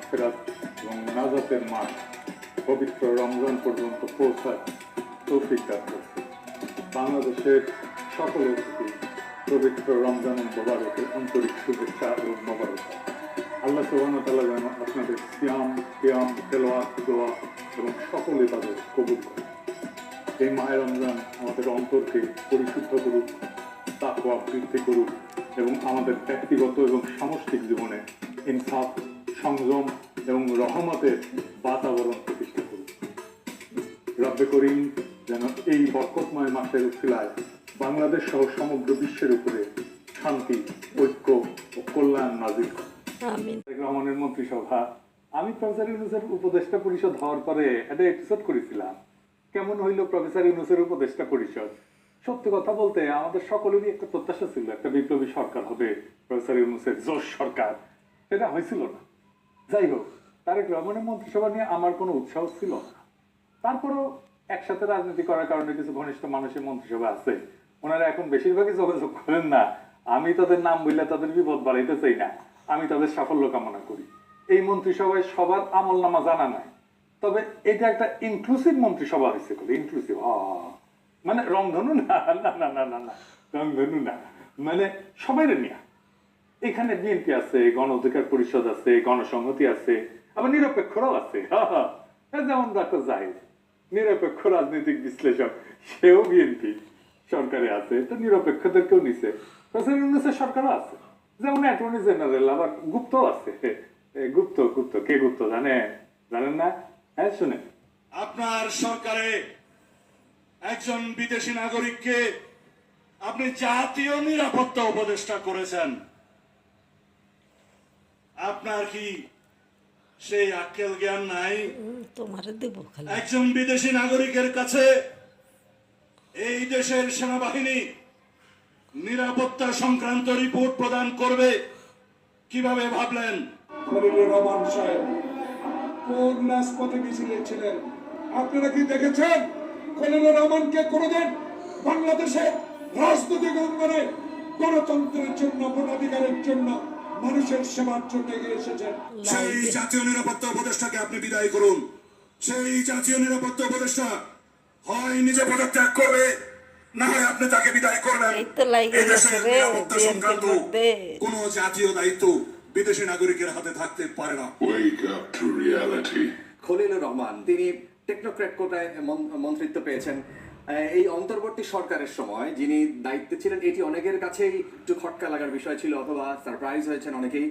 মাগফিরাত এবং নাজাতের মাস পবিত্র রমজান পর্যন্ত পৌঁছায় তৌফিক দান করছে। বাংলাদেশের সকলের প্রতি পবিত্র রমজান মোবারকের আন্তরিক শুভেচ্ছা এবং মোবারকবাদ। আল্লাহ সুবহানাহু ওয়া তাআলা যেন আপনাদের সিয়াম, কিয়াম, তেলাওয়াত, দোয়া এবং সকল ইবাদত কবুল করেন। এই মাহে রমজান আমাদের অন্তরকে পরিশুদ্ধ করুক, তাকওয়া বৃদ্ধি করুক এবং আমাদের ব্যক্তিগত এবং সামষ্টিক জীবনে ইনসাফ, সংযম এবং রহমতের বাতাবরণ প্রতিষ্ঠা করুক। রব্বে করিম যেন এই বরকতময় মাসের উসিলায় বাংলাদেশ সহ সমগ্র বিশ্বের উপরে শান্তি, ঐক্য ও কল্যাণ নাজিল করেন। রহমানের মন্ত্রিসভা, আমি প্রফেসর ইউনূসের উপদেষ্টা পরিষদ হওয়ার পরে একটা এপিসোড করেছিলাম, কেমন হইল প্রফেসর ইউনূসের উপদেষ্টা পরিষদ। সত্যি কথা বলতে আমাদের সকলেরই একটা প্রত্যাশা ছিল একটা বিপ্লবী সরকার হবে, প্রফেসর ইউনূসের জোশ সরকার, সেটা হয়েছিল না। যাই হোক, তারেক রহমানের মন্ত্রিসভা নিয়ে আমার কোনো উৎসাহ ছিল না। তারপরও একসাথে রাজনীতি করার কারণে কিছু ঘনিষ্ঠ মানুষের মন্ত্রিসভা আছে, ওনারা এখন বেশিরভাগই যোগাযোগ করেন না। আমি তাদের নাম বললে তাদের বিপদ বাড়াইতে চাই না, আমি তাদের সাফল্য কামনা করি। এই মন্ত্রিসভায় সবার আমল নামা জানা নাই, তবে এটা একটা ইনক্লুসিভ মন্ত্রিসভা হয়েছে। ইনক্লুসিভ মানে রংধনু না, না না না না না রংধনু না, মানে সবাই নিয়ে। এখানে বিএনপি আছে, গণ অধিকার পরিষদ আছে, গণসংহতি আছে, আবার নিরপেক্ষরাও আছে। যেমন ডক্টর জাহিদ নিরপেক্ষ রাজনৈতিক বিশ্লেষক, সেও বিএনপি সরকারে আছে, তো নিরপেক্ষদেরকেও নিছে। প্রেসিডেন্ট সরকারও আছে, যেমন অ্যাটর্নি জেনারেল, আবার গুপ্ত আছে। গুপ্ত গুপ্ত কে গুপ্ত জানেন না? হ্যাঁ, শুনেন। আপনার সরকারে একজন বিদেশি নাগরিককে আপনি জাতীয় নিরাপত্তা উপদেষ্টা করেছেন। আপনার কি সেই আক্কেল জ্ঞান নাই? একজন বিদেশি নাগরিকের কাছে এই দেশের সেনাবাহিনী নিরাপত্তা সংক্রান্ত রিপোর্ট প্রদান করবে কিভাবে ভাবলেন? খলিলুর রহমান সাহেব কোন রাজপথে মিছিল ছিলেন আপনারা কি দেখেছেন? খলিলুর রহমানকে কোনদিন বাংলাদেশের রাজনৈতিক অঙ্গনে গণতন্ত্রের জন্য, ভোটাধিকারের জন্য, মানুষের সেবার জন্য এগিয়ে এসেছেন। সেই জাতীয় নিরাপত্তা উপদেষ্টাকে আপনি বিদায় করুন। সেই জাতীয় নিরাপত্তা উপদেষ্টা হয় নিজে পদত্যাগ করবে, না হয় আপনি তাকে বিদায় করবেন। এই দেশের নিরাপত্তা সংক্রান্ত কোন জাতীয় দায়িত্ব বিদেশি নাগরিকের হাতে থাকতে পারে না। খলিলুর রহমান তিনি টেকনোক্র্যাট কোটায় মন্ত্রিত্ব পেয়েছেন। এই অন্তর্বর্তী সরকারের সময় যিনি দায়িত্বে ছিলেন, এটি অনেকের কাছেই একটু খটকা লাগার বিষয় ছিল, অথবা সারপ্রাইজ হয়েছেন অনেকেই।